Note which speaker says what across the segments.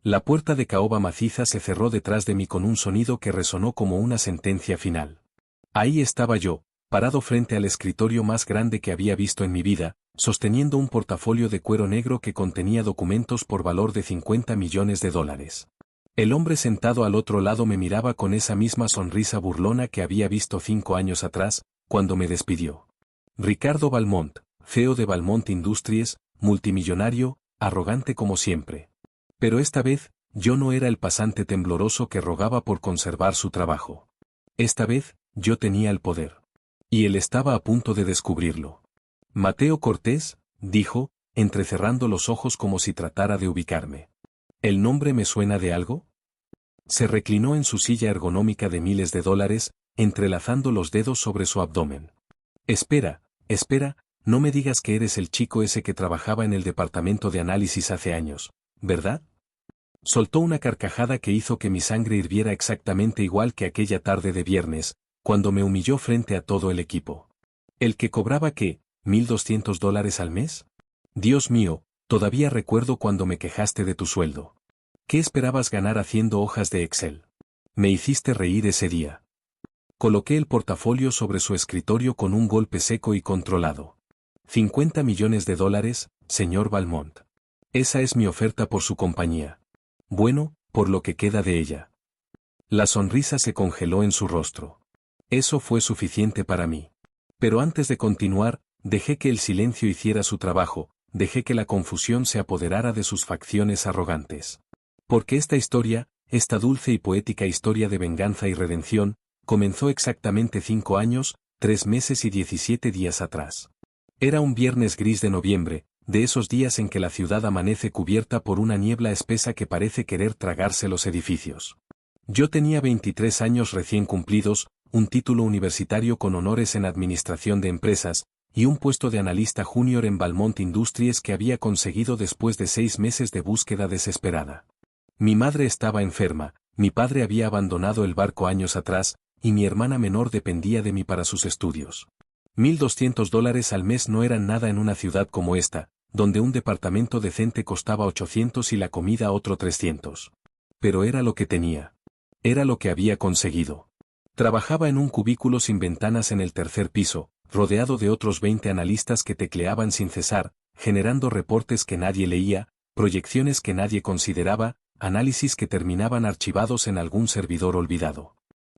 Speaker 1: La puerta de caoba maciza se cerró detrás de mí con un sonido que resonó como una sentencia final. Ahí estaba yo, parado frente al escritorio más grande que había visto en mi vida, sosteniendo un portafolio de cuero negro que contenía documentos por valor de $50 millones. El hombre sentado al otro lado me miraba con esa misma sonrisa burlona que había visto 5 años atrás, cuando me despidió. Ricardo Valmont, CEO de Valmont Industries, multimillonario, arrogante como siempre. Pero esta vez, yo no era el pasante tembloroso que rogaba por conservar su trabajo. Esta vez, yo tenía el poder. Y él estaba a punto de descubrirlo. Mateo Cortés, dijo, entrecerrando los ojos como si tratara de ubicarme. ¿El nombre me suena de algo? Se reclinó en su silla ergonómica de miles de dólares, entrelazando los dedos sobre su abdomen. Espera, no me digas que eres el chico ese que trabajaba en el departamento de análisis hace años, ¿verdad? Soltó una carcajada que hizo que mi sangre hirviera exactamente igual que aquella tarde de viernes, cuando me humilló frente a todo el equipo. ¿El que cobraba qué, $1,200 al mes? Dios mío, todavía recuerdo cuando me quejaste de tu sueldo. ¿Qué esperabas ganar haciendo hojas de Excel? Me hiciste reír ese día. Coloqué el portafolio sobre su escritorio con un golpe seco y controlado. $50 millones, señor Valmont. Esa es mi oferta por su compañía. Bueno, por lo que queda de ella. La sonrisa se congeló en su rostro. Eso fue suficiente para mí. Pero antes de continuar, dejé que el silencio hiciera su trabajo, dejé que la confusión se apoderara de sus facciones arrogantes. Porque esta historia, esta dulce y poética historia de venganza y redención, comenzó exactamente 5 años, 3 meses y 17 días atrás. Era un viernes gris de noviembre, de esos días en que la ciudad amanece cubierta por una niebla espesa que parece querer tragarse los edificios. Yo tenía 23 años recién cumplidos, un título universitario con honores en administración de empresas, y un puesto de analista junior en Valmont Industries que había conseguido después de 6 meses de búsqueda desesperada. Mi madre estaba enferma, mi padre había abandonado el barco años atrás, y mi hermana menor dependía de mí para sus estudios. $1,200 al mes no eran nada en una ciudad como esta, donde un departamento decente costaba 800 y la comida otro 300. Pero era lo que tenía. Era lo que había conseguido. Trabajaba en un cubículo sin ventanas en el tercer piso, rodeado de otros 20 analistas que tecleaban sin cesar, generando reportes que nadie leía, proyecciones que nadie consideraba, análisis que terminaban archivados en algún servidor olvidado.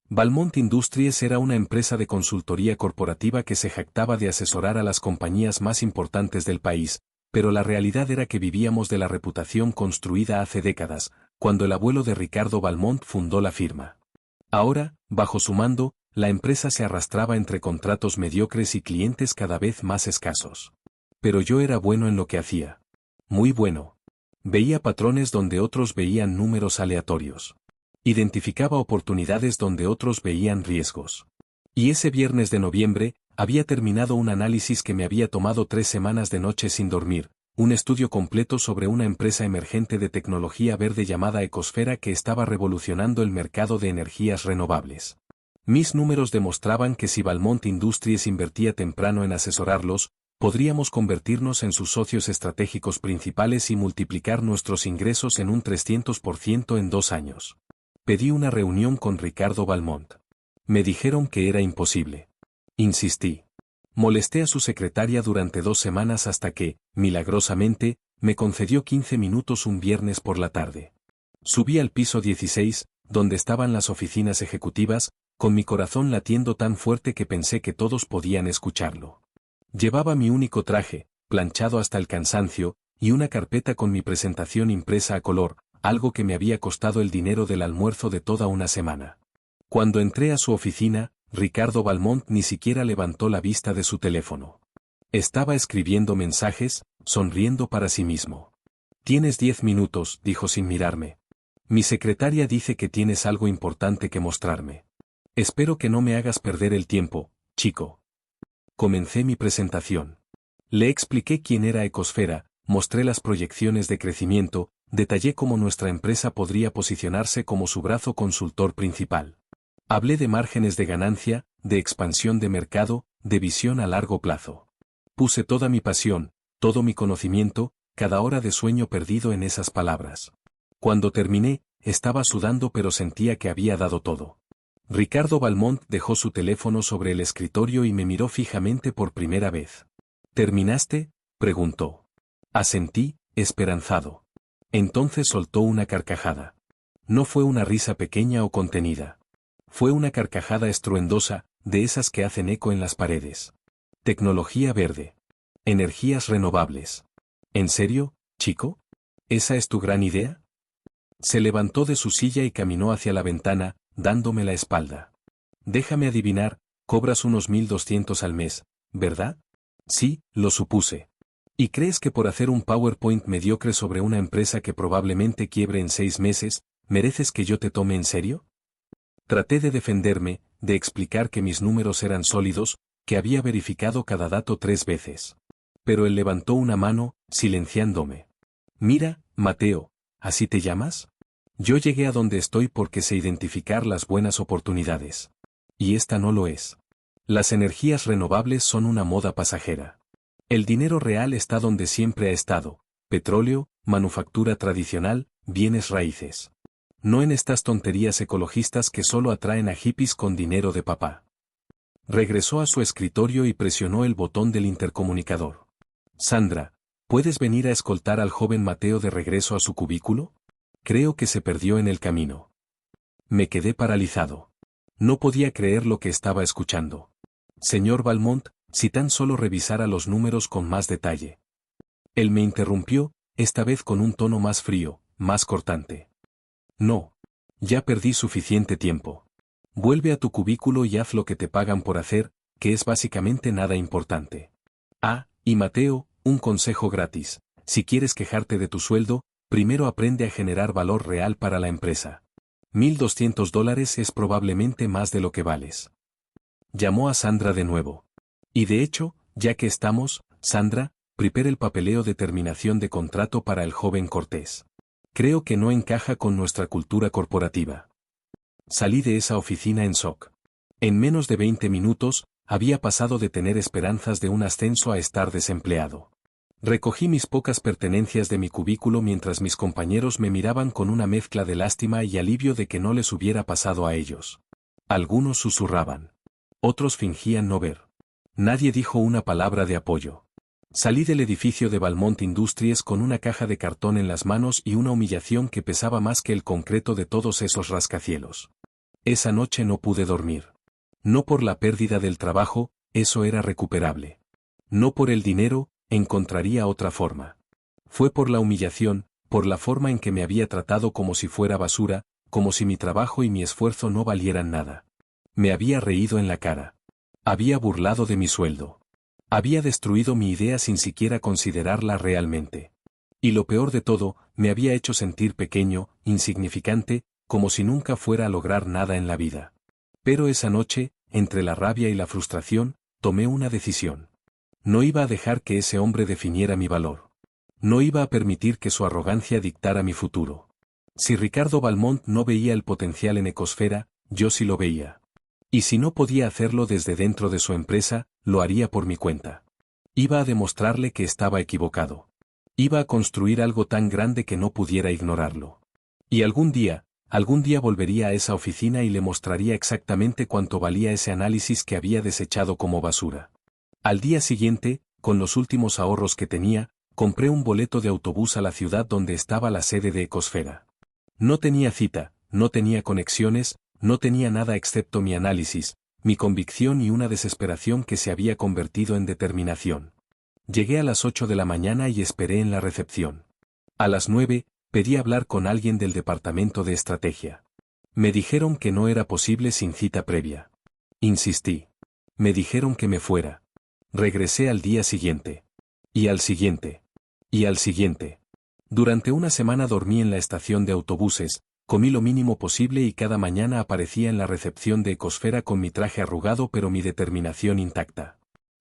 Speaker 1: Valmont Industries era una empresa de consultoría corporativa que se jactaba de asesorar a las compañías más importantes del país, pero la realidad era que vivíamos de la reputación construida hace décadas, cuando el abuelo de Ricardo Valmont fundó la firma. Ahora, bajo su mando, la empresa se arrastraba entre contratos mediocres y clientes cada vez más escasos. Pero yo era bueno en lo que hacía. Muy bueno. Veía patrones donde otros veían números aleatorios. Identificaba oportunidades donde otros veían riesgos. Y ese viernes de noviembre, había terminado un análisis que me había tomado 3 semanas de noche sin dormir, un estudio completo sobre una empresa emergente de tecnología verde llamada Ecosfera que estaba revolucionando el mercado de energías renovables. Mis números demostraban que si Valmont Industries invertía temprano en asesorarlos, podríamos convertirnos en sus socios estratégicos principales y multiplicar nuestros ingresos en un 300% en 2 años. Pedí una reunión con Ricardo Valmont. Me dijeron que era imposible. Insistí. Molesté a su secretaria durante 2 semanas hasta que, milagrosamente, me concedió 15 minutos un viernes por la tarde. Subí al piso 16, donde estaban las oficinas ejecutivas, con mi corazón latiendo tan fuerte que pensé que todos podían escucharlo. Llevaba mi único traje, planchado hasta el cansancio, y una carpeta con mi presentación impresa a color, algo que me había costado el dinero del almuerzo de toda una semana. Cuando entré a su oficina, Ricardo Valmont ni siquiera levantó la vista de su teléfono. Estaba escribiendo mensajes, sonriendo para sí mismo. «Tienes 10 minutos», dijo sin mirarme. «Mi secretaria dice que tienes algo importante que mostrarme. Espero que no me hagas perder el tiempo, chico». Comencé mi presentación. Le expliqué quién era Ecosfera, mostré las proyecciones de crecimiento, detallé cómo nuestra empresa podría posicionarse como su brazo consultor principal. Hablé de márgenes de ganancia, de expansión de mercado, de visión a largo plazo. Puse toda mi pasión, todo mi conocimiento, cada hora de sueño perdido en esas palabras. Cuando terminé, estaba sudando pero sentía que había dado todo. Ricardo Valmont dejó su teléfono sobre el escritorio y me miró fijamente por primera vez. ¿Terminaste?, preguntó. Asentí, esperanzado. Entonces soltó una carcajada. No fue una risa pequeña o contenida. Fue una carcajada estruendosa, de esas que hacen eco en las paredes. Tecnología verde. Energías renovables. ¿En serio, chico? ¿Esa es tu gran idea? Se levantó de su silla y caminó hacia la ventana, dándome la espalda. Déjame adivinar, cobras unos 1.200 al mes, ¿verdad? Sí, lo supuse. ¿Y crees que por hacer un PowerPoint mediocre sobre una empresa que probablemente quiebre en 6 meses, mereces que yo te tome en serio? Traté de defenderme, de explicar que mis números eran sólidos, que había verificado cada dato 3 veces. Pero él levantó una mano, silenciándome. Mira, Mateo, ¿así te llamas? Yo llegué a donde estoy porque sé identificar las buenas oportunidades. Y esta no lo es. Las energías renovables son una moda pasajera. El dinero real está donde siempre ha estado: petróleo, manufactura tradicional, bienes raíces. No en estas tonterías ecologistas que solo atraen a hippies con dinero de papá. Regresó a su escritorio y presionó el botón del intercomunicador. Sandra, ¿puedes venir a escoltar al joven Mateo de regreso a su cubículo? Creo que se perdió en el camino. Me quedé paralizado. No podía creer lo que estaba escuchando. Señor Valmont, si tan solo revisara los números con más detalle. Él me interrumpió, esta vez con un tono más frío, más cortante. No. Ya perdí suficiente tiempo. Vuelve a tu cubículo y haz lo que te pagan por hacer, que es básicamente nada importante. Ah, y Mateo, un consejo gratis. Si quieres quejarte de tu sueldo, primero aprende a generar valor real para la empresa. $1.200 es probablemente más de lo que vales. Llamó a Sandra de nuevo. Y de hecho, ya que estamos, Sandra, prepara el papeleo de terminación de contrato para el joven Cortés. Creo que no encaja con nuestra cultura corporativa. Salí de esa oficina en shock. En menos de 20 minutos, había pasado de tener esperanzas de un ascenso a estar desempleado. Recogí mis pocas pertenencias de mi cubículo mientras mis compañeros me miraban con una mezcla de lástima y alivio de que no les hubiera pasado a ellos. Algunos susurraban. Otros fingían no ver. Nadie dijo una palabra de apoyo. Salí del edificio de Valmont Industries con una caja de cartón en las manos y una humillación que pesaba más que el concreto de todos esos rascacielos. Esa noche no pude dormir. No por la pérdida del trabajo, eso era recuperable. No por el dinero, encontraría otra forma. Fue por la humillación, por la forma en que me había tratado como si fuera basura, como si mi trabajo y mi esfuerzo no valieran nada. Me había reído en la cara. Había burlado de mi sueldo. Había destruido mi idea sin siquiera considerarla realmente. Y lo peor de todo, me había hecho sentir pequeño, insignificante, como si nunca fuera a lograr nada en la vida. Pero esa noche, entre la rabia y la frustración, tomé una decisión. No iba a dejar que ese hombre definiera mi valor. No iba a permitir que su arrogancia dictara mi futuro. Si Ricardo Valmont no veía el potencial en Ecosfera, yo sí lo veía. Y si no podía hacerlo desde dentro de su empresa, lo haría por mi cuenta. Iba a demostrarle que estaba equivocado. Iba a construir algo tan grande que no pudiera ignorarlo. Y algún día volvería a esa oficina y le mostraría exactamente cuánto valía ese análisis que había desechado como basura. Al día siguiente, con los últimos ahorros que tenía, compré un boleto de autobús a la ciudad donde estaba la sede de Ecosfera. No tenía cita, no tenía conexiones, no tenía nada excepto mi análisis, mi convicción y una desesperación que se había convertido en determinación. Llegué a las 8 de la mañana y esperé en la recepción. A las 9, pedí hablar con alguien del departamento de estrategia. Me dijeron que no era posible sin cita previa. Insistí. Me dijeron que me fuera. Regresé al día siguiente. Y al siguiente. Y al siguiente. Durante una semana dormí en la estación de autobuses, comí lo mínimo posible y cada mañana aparecía en la recepción de Ecosfera con mi traje arrugado pero mi determinación intacta.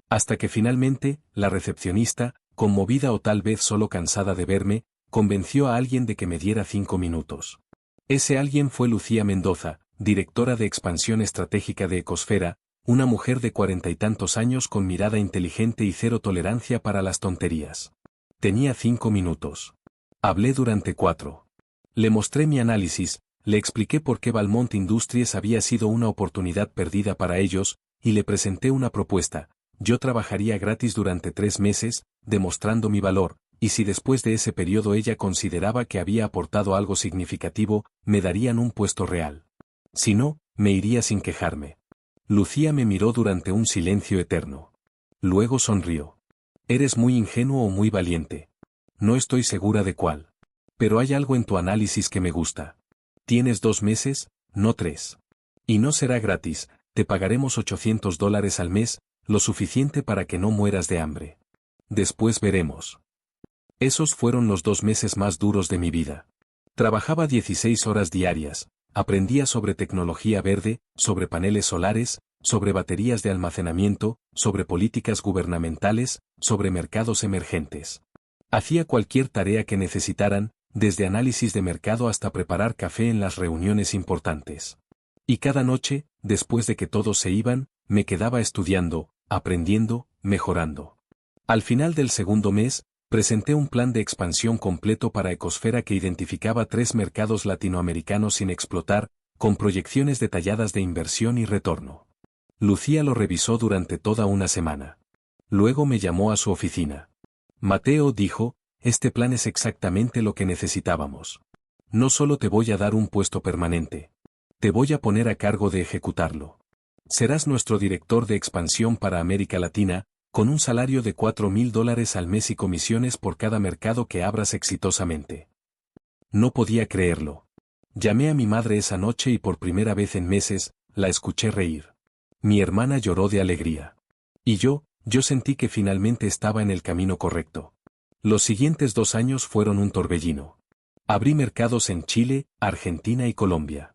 Speaker 1: Hasta que finalmente, la recepcionista, conmovida o tal vez solo cansada de verme, convenció a alguien de que me diera 5 minutos. Ese alguien fue Lucía Mendoza, directora de expansión estratégica de Ecosfera, una mujer de 40 y tantos años con mirada inteligente y cero tolerancia para las tonterías. Tenía 5 minutos. Hablé durante 4. Le mostré mi análisis, le expliqué por qué Valmont Industries había sido una oportunidad perdida para ellos, y le presenté una propuesta. Yo trabajaría gratis durante 3 meses, demostrando mi valor, y si después de ese periodo ella consideraba que había aportado algo significativo, me darían un puesto real. Si no, me iría sin quejarme. Lucía me miró durante un silencio eterno. Luego sonrió. Eres muy ingenuo o muy valiente. No estoy segura de cuál. Pero hay algo en tu análisis que me gusta. Tienes 2 meses, no 3. Y no será gratis, te pagaremos $800 al mes, lo suficiente para que no mueras de hambre. Después veremos. Esos fueron los 2 meses más duros de mi vida. Trabajaba 16 horas diarias, aprendía sobre tecnología verde, sobre paneles solares, sobre baterías de almacenamiento, sobre políticas gubernamentales, sobre mercados emergentes. Hacía cualquier tarea que necesitaran, desde análisis de mercado hasta preparar café en las reuniones importantes. Y cada noche, después de que todos se iban, me quedaba estudiando, aprendiendo, mejorando. Al final del segundo mes, presenté un plan de expansión completo para Ecosfera que identificaba 3 mercados latinoamericanos sin explotar, con proyecciones detalladas de inversión y retorno. Lucía lo revisó durante toda una semana. Luego me llamó a su oficina. Mateo dijo, este plan es exactamente lo que necesitábamos. No solo te voy a dar un puesto permanente. Te voy a poner a cargo de ejecutarlo. Serás nuestro director de expansión para América Latina, con un salario de $4,000 al mes y comisiones por cada mercado que abras exitosamente. No podía creerlo. Llamé a mi madre esa noche y por primera vez en meses, la escuché reír. Mi hermana lloró de alegría. Y yo sentí que finalmente estaba en el camino correcto. Los siguientes 2 años fueron un torbellino. Abrí mercados en Chile, Argentina y Colombia.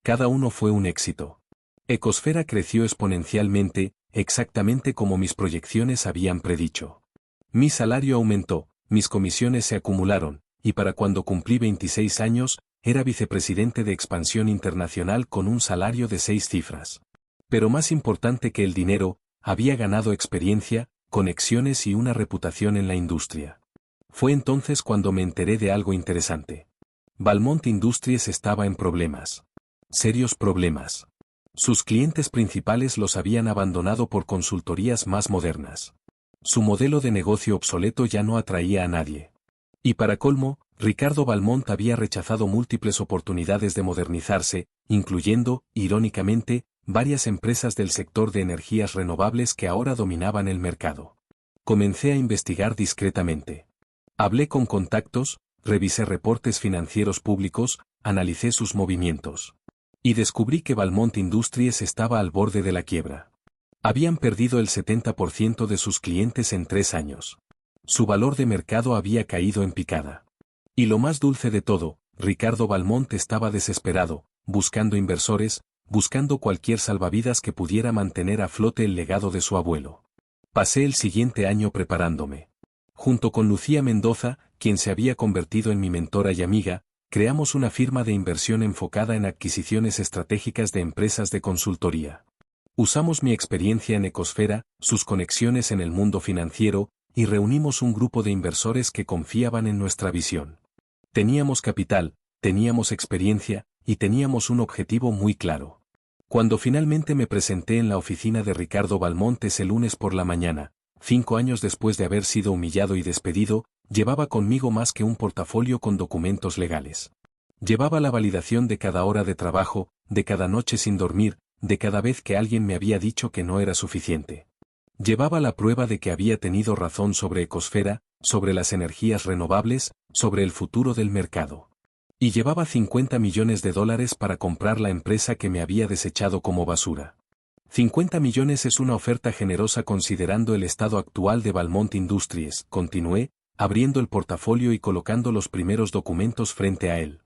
Speaker 1: Cada uno fue un éxito. Ecosfera creció exponencialmente, exactamente como mis proyecciones habían predicho. Mi salario aumentó, mis comisiones se acumularon, y para cuando cumplí 26 años, era vicepresidente de expansión internacional con un salario de 6 cifras. Pero más importante que el dinero, había ganado experiencia, conexiones y una reputación en la industria. Fue entonces cuando me enteré de algo interesante. Valmont Industries estaba en problemas. Serios problemas. Sus clientes principales los habían abandonado por consultorías más modernas. Su modelo de negocio obsoleto ya no atraía a nadie. Y para colmo, Ricardo Valmont había rechazado múltiples oportunidades de modernizarse, incluyendo, irónicamente, varias empresas del sector de energías renovables que ahora dominaban el mercado. Comencé a investigar discretamente. Hablé con contactos, revisé reportes financieros públicos, analicé sus movimientos. Y descubrí que Valmont Industries estaba al borde de la quiebra. Habían perdido el 70% de sus clientes en 3 años. Su valor de mercado había caído en picada. Y lo más dulce de todo, Ricardo Valmont estaba desesperado, buscando inversores, buscando cualquier salvavidas que pudiera mantener a flote el legado de su abuelo. Pasé el siguiente año preparándome. Junto con Lucía Mendoza, quien se había convertido en mi mentora y amiga, creamos una firma de inversión enfocada en adquisiciones estratégicas de empresas de consultoría. Usamos mi experiencia en Ecosfera, sus conexiones en el mundo financiero, y reunimos un grupo de inversores que confiaban en nuestra visión. Teníamos capital, teníamos experiencia, y teníamos un objetivo muy claro. Cuando finalmente me presenté en la oficina de Ricardo Valmont ese lunes por la mañana, 5 años después de haber sido humillado y despedido, llevaba conmigo más que un portafolio con documentos legales. Llevaba la validación de cada hora de trabajo, de cada noche sin dormir, de cada vez que alguien me había dicho que no era suficiente. Llevaba la prueba de que había tenido razón sobre Ecosfera, sobre las energías renovables, sobre el futuro del mercado. Y llevaba $50 millones para comprar la empresa que me había desechado como basura. 50 millones es una oferta generosa considerando el estado actual de Valmont Industries, continué, abriendo el portafolio y colocando los primeros documentos frente a él.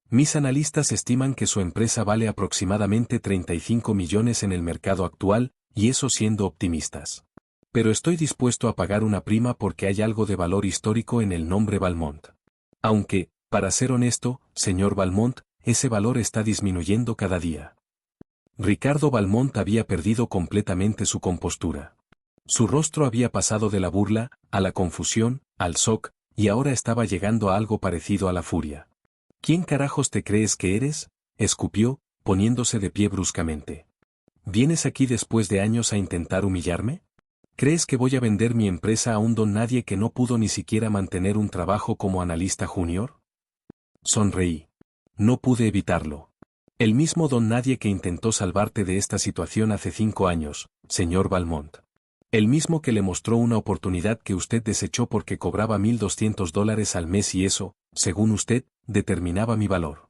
Speaker 1: Mis analistas estiman que su empresa vale aproximadamente 35 millones en el mercado actual, y eso siendo optimistas. Pero estoy dispuesto a pagar una prima porque hay algo de valor histórico en el nombre Valmont. Aunque, para ser honesto, señor Valmont, ese valor está disminuyendo cada día. Ricardo Valmont había perdido completamente su compostura. Su rostro había pasado de la burla, a la confusión, al shock, y ahora estaba llegando a algo parecido a la furia. ¿Quién carajos te crees que eres? Escupió, poniéndose de pie bruscamente. ¿Vienes aquí después de años a intentar humillarme? ¿Crees que voy a vender mi empresa a un don nadie que no pudo ni siquiera mantener un trabajo como analista junior? Sonreí. No pude evitarlo. El mismo don nadie que intentó salvarte de esta situación hace 5 años, señor Valmont. El mismo que le mostró una oportunidad que usted desechó porque cobraba $1,200 al mes y eso, según usted, determinaba mi valor.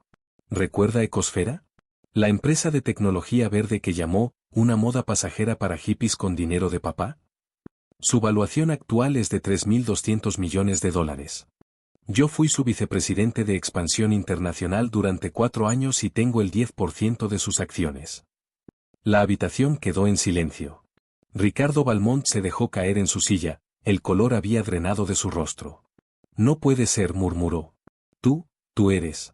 Speaker 1: ¿Recuerda Ecosfera? La empresa de tecnología verde que llamó una moda pasajera para hippies con dinero de papá. Su valuación actual es de $3.200 millones. Yo fui su vicepresidente de expansión internacional durante 4 años y tengo el 10% de sus acciones. La habitación quedó en silencio. Ricardo Valmont se dejó caer en su silla, el color había drenado de su rostro. No puede ser, murmuró. Tú eres.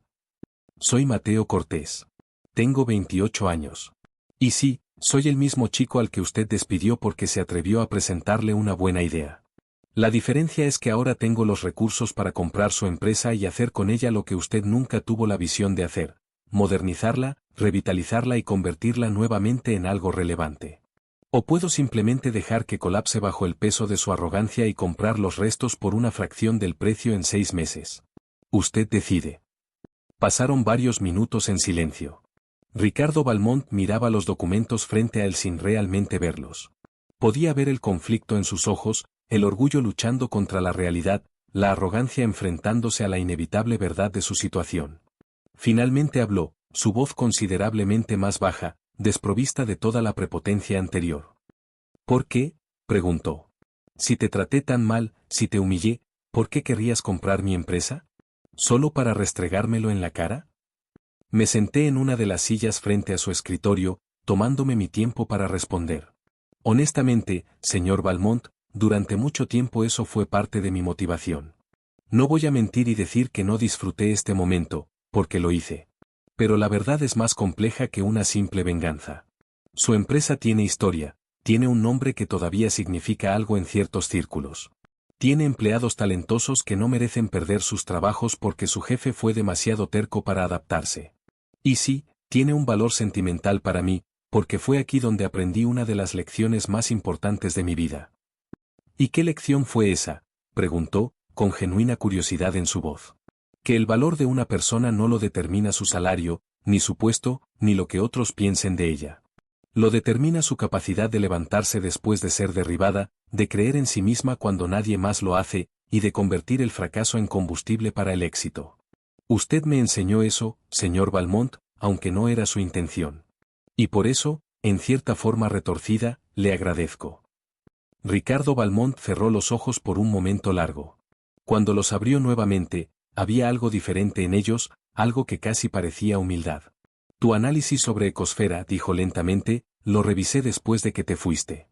Speaker 1: Soy Mateo Cortés. Tengo 28 años. Y sí, soy el mismo chico al que usted despidió porque se atrevió a presentarle una buena idea. La diferencia es que ahora tengo los recursos para comprar su empresa y hacer con ella lo que usted nunca tuvo la visión de hacer, modernizarla, revitalizarla y convertirla nuevamente en algo relevante. O puedo simplemente dejar que colapse bajo el peso de su arrogancia y comprar los restos por una fracción del precio en 6 meses. Usted decide. Pasaron varios minutos en silencio. Ricardo Valmont miraba los documentos frente a él sin realmente verlos. Podía ver el conflicto en sus ojos, el orgullo luchando contra la realidad, la arrogancia enfrentándose a la inevitable verdad de su situación. Finalmente habló, su voz considerablemente más baja, desprovista de toda la prepotencia anterior. ¿Por qué?, preguntó. Si te traté tan mal, si te humillé, ¿por qué querrías comprar mi empresa? ¿Solo para restregármelo en la cara? Me senté en una de las sillas frente a su escritorio, tomándome mi tiempo para responder. Honestamente, señor Valmont, durante mucho tiempo eso fue parte de mi motivación. No voy a mentir y decir que no disfruté este momento, porque lo hice. Pero la verdad es más compleja que una simple venganza. Su empresa tiene historia, tiene un nombre que todavía significa algo en ciertos círculos. Tiene empleados talentosos que no merecen perder sus trabajos porque su jefe fue demasiado terco para adaptarse. Y sí, tiene un valor sentimental para mí, porque fue aquí donde aprendí una de las lecciones más importantes de mi vida. ¿Y qué lección fue esa?, preguntó, con genuina curiosidad en su voz. Que el valor de una persona no lo determina su salario, ni su puesto, ni lo que otros piensen de ella. Lo determina su capacidad de levantarse después de ser derribada, de creer en sí misma cuando nadie más lo hace, y de convertir el fracaso en combustible para el éxito. Usted me enseñó eso, señor Valmont, aunque no era su intención. Y por eso, en cierta forma retorcida, le agradezco. Ricardo Valmont cerró los ojos por un momento largo. Cuando los abrió nuevamente, había algo diferente en ellos, algo que casi parecía humildad. Tu análisis sobre Ecosfera, dijo lentamente, lo revisé después de que te fuiste.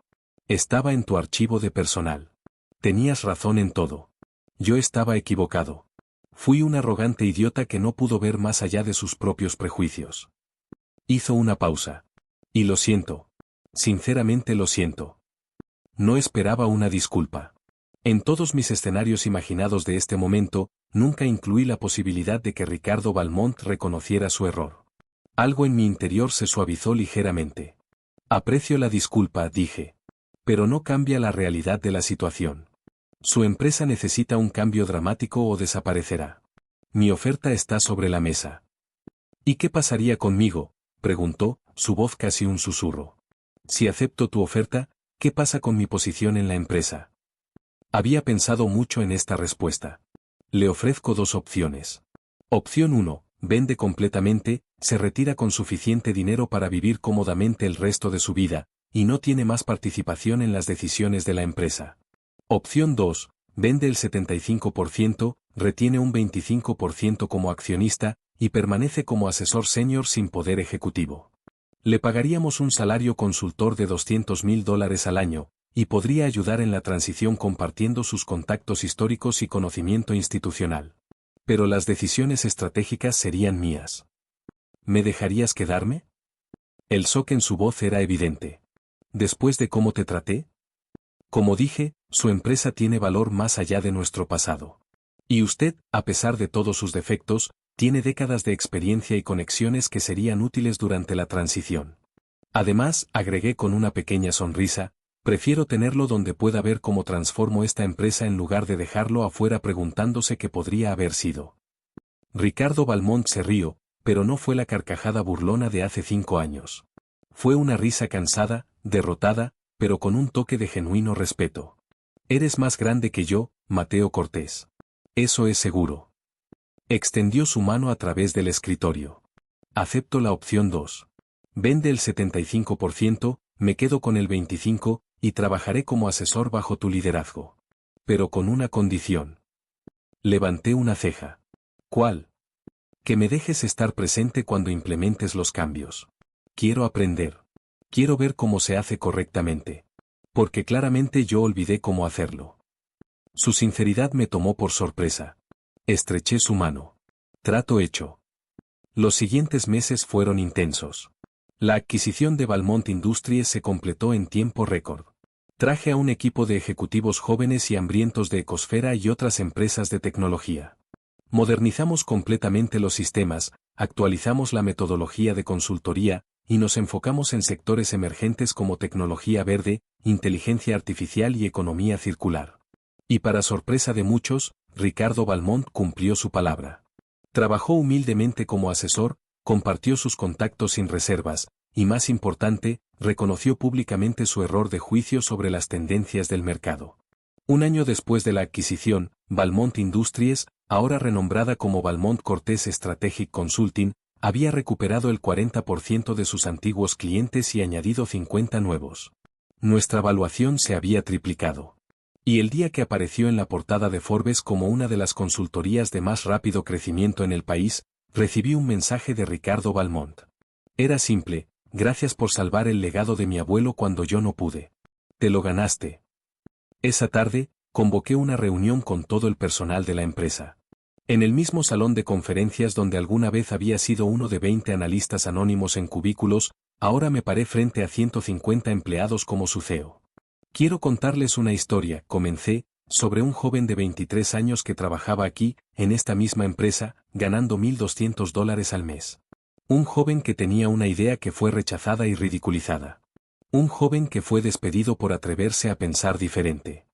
Speaker 1: Estaba en tu archivo de personal. Tenías razón en todo. Yo estaba equivocado. Fui un arrogante idiota que no pudo ver más allá de sus propios prejuicios. Hizo una pausa. Y lo siento. Sinceramente lo siento. No esperaba una disculpa. En todos mis escenarios imaginados de este momento, nunca incluí la posibilidad de que Ricardo Valmont reconociera su error. Algo en mi interior se suavizó ligeramente. Aprecio la disculpa, dije. Pero no cambia la realidad de la situación. Su empresa necesita un cambio dramático o desaparecerá. Mi oferta está sobre la mesa. ¿Y qué pasaría conmigo?, preguntó, su voz casi un susurro. Si acepto tu oferta, ¿qué pasa con mi posición en la empresa? Había pensado mucho en esta respuesta. Le ofrezco 2 opciones. Opción 1, vende completamente, se retira con suficiente dinero para vivir cómodamente el resto de su vida, y no tiene más participación en las decisiones de la empresa. Opción 2, vende el 75%, retiene un 25% como accionista, y permanece como asesor senior sin poder ejecutivo. Le pagaríamos un salario consultor de $200,000 al año, y podría ayudar en la transición compartiendo sus contactos históricos y conocimiento institucional. Pero las decisiones estratégicas serían mías. ¿Me dejarías quedarme? El shock en su voz era evidente. ¿Después de cómo te traté? Como dije, su empresa tiene valor más allá de nuestro pasado. Y usted, a pesar de todos sus defectos, tiene décadas de experiencia y conexiones que serían útiles durante la transición. Además, agregué con una pequeña sonrisa, prefiero tenerlo donde pueda ver cómo transformo esta empresa en lugar de dejarlo afuera preguntándose qué podría haber sido. Ricardo Balmont se rió, pero no fue la carcajada burlona de hace 5 años. Fue una risa cansada, derrotada, pero con un toque de genuino respeto. Eres más grande que yo, Mateo Cortés. Eso es seguro. Extendió su mano a través del escritorio. Acepto la opción 2. Vende el 75%, me quedo con el 25%, y trabajaré como asesor bajo tu liderazgo. Pero con una condición. Levanté una ceja. ¿Cuál? Que me dejes estar presente cuando implementes los cambios. Quiero aprender. Quiero ver cómo se hace correctamente. Porque claramente yo olvidé cómo hacerlo. Su sinceridad me tomó por sorpresa. Estreché su mano. Trato hecho. Los siguientes meses fueron intensos. La adquisición de Balmont Industries se completó en tiempo récord. Traje a un equipo de ejecutivos jóvenes y hambrientos de Ecosfera y otras empresas de tecnología. Modernizamos completamente los sistemas, actualizamos la metodología de consultoría, y nos enfocamos en sectores emergentes como tecnología verde, inteligencia artificial y economía circular. Y para sorpresa de muchos, Ricardo Balmont cumplió su palabra. Trabajó humildemente como asesor, compartió sus contactos sin reservas, y más importante, reconoció públicamente su error de juicio sobre las tendencias del mercado. Un año después de la adquisición, Balmont Industries, ahora renombrada como Balmont Cortés Strategic Consulting, había recuperado el 40% de sus antiguos clientes y añadido 50 nuevos. Nuestra valuación se había triplicado. Y el día que apareció en la portada de Forbes como una de las consultorías de más rápido crecimiento en el país, recibí un mensaje de Ricardo Balmont. Era simple: gracias por salvar el legado de mi abuelo cuando yo no pude. Te lo ganaste. Esa tarde, convoqué una reunión con todo el personal de la empresa. En el mismo salón de conferencias donde alguna vez había sido uno de 20 analistas anónimos en cubículos, ahora me paré frente a 150 empleados como su CEO. Quiero contarles una historia, comencé, sobre un joven de 23 años que trabajaba aquí, en esta misma empresa, ganando $1,200 al mes. Un joven que tenía una idea que fue rechazada y ridiculizada. Un joven que fue despedido por atreverse a pensar diferente.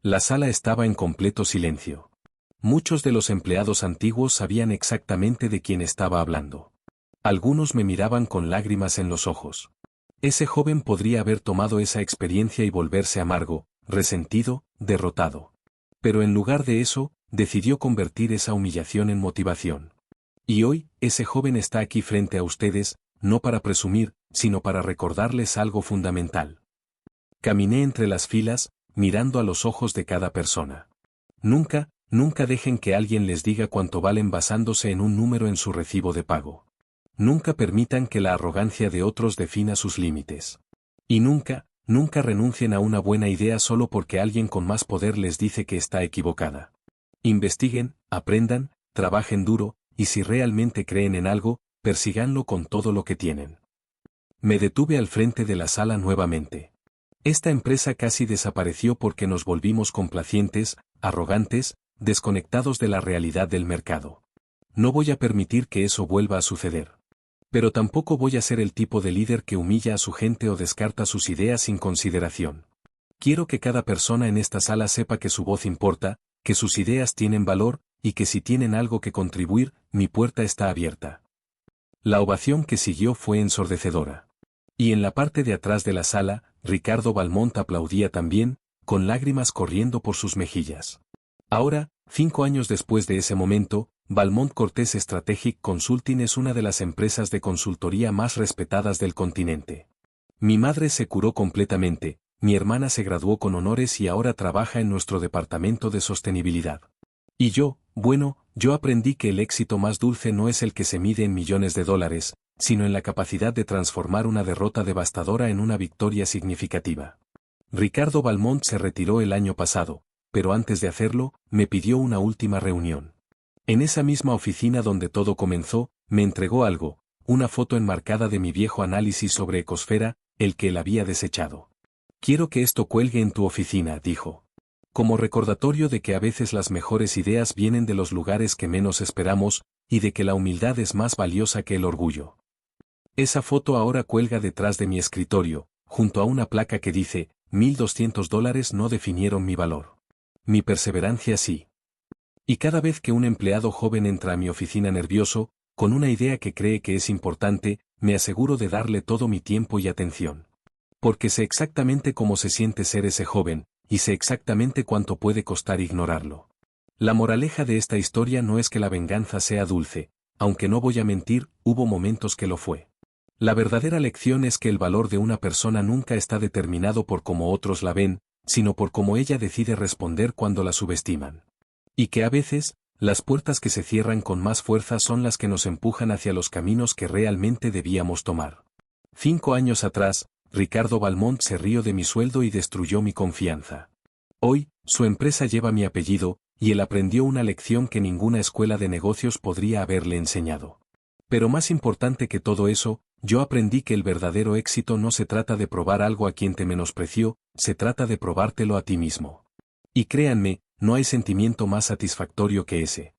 Speaker 1: La sala estaba en completo silencio. Muchos de los empleados antiguos sabían exactamente de quién estaba hablando. Algunos me miraban con lágrimas en los ojos. Ese joven podría haber tomado esa experiencia y volverse amargo, resentido, derrotado. Pero en lugar de eso, decidió convertir esa humillación en motivación. Y hoy, ese joven está aquí frente a ustedes, no para presumir, sino para recordarles algo fundamental. Caminé entre las filas, mirando a los ojos de cada persona. Nunca dejen que alguien les diga cuánto valen basándose en un número en su recibo de pago. Nunca permitan que la arrogancia de otros defina sus límites. Y nunca renuncien a una buena idea solo porque alguien con más poder les dice que está equivocada. Investiguen, aprendan, trabajen duro, y si realmente creen en algo, persíganlo con todo lo que tienen. Me detuve al frente de la sala nuevamente. Esta empresa casi desapareció porque nos volvimos complacientes, arrogantes, desconectados de la realidad del mercado. No voy a permitir que eso vuelva a suceder. Pero tampoco voy a ser el tipo de líder que humilla a su gente o descarta sus ideas sin consideración. Quiero que cada persona en esta sala sepa que su voz importa, que sus ideas tienen valor, y que si tienen algo que contribuir, mi puerta está abierta. La ovación que siguió fue ensordecedora. Y en la parte de atrás de la sala, Ricardo Balmont aplaudía también, con lágrimas corriendo por sus mejillas. Ahora, 5 años después de ese momento, Balmont Cortés Strategic Consulting es una de las empresas de consultoría más respetadas del continente. Mi madre se curó completamente, mi hermana se graduó con honores y ahora trabaja en nuestro departamento de sostenibilidad. Y yo aprendí que el éxito más dulce no es el que se mide en millones de dólares, sino en la capacidad de transformar una derrota devastadora en una victoria significativa. Ricardo Balmont se retiró el año pasado, pero antes de hacerlo, me pidió una última reunión. En esa misma oficina donde todo comenzó, me entregó algo, una foto enmarcada de mi viejo análisis sobre Ecosfera, el que él había desechado. Quiero que esto cuelgue en tu oficina, dijo. Como recordatorio de que a veces las mejores ideas vienen de los lugares que menos esperamos, y de que la humildad es más valiosa que el orgullo. Esa foto ahora cuelga detrás de mi escritorio, junto a una placa que dice, $1,200 no definieron mi valor. Mi perseverancia sí. Y cada vez que un empleado joven entra a mi oficina nervioso, con una idea que cree que es importante, me aseguro de darle todo mi tiempo y atención. Porque sé exactamente cómo se siente ser ese joven, y sé exactamente cuánto puede costar ignorarlo. La moraleja de esta historia no es que la venganza sea dulce, aunque no voy a mentir, hubo momentos que lo fue. La verdadera lección es que el valor de una persona nunca está determinado por cómo otros la ven, sino por cómo ella decide responder cuando la subestiman. Y que a veces, las puertas que se cierran con más fuerza son las que nos empujan hacia los caminos que realmente debíamos tomar. 5 años atrás, Ricardo Balmont se rió de mi sueldo y destruyó mi confianza. Hoy, su empresa lleva mi apellido, y él aprendió una lección que ninguna escuela de negocios podría haberle enseñado. Pero más importante que todo eso, yo aprendí que el verdadero éxito no se trata de probar algo a quien te menospreció, se trata de probártelo a ti mismo. Y créanme, no hay sentimiento más satisfactorio que ese.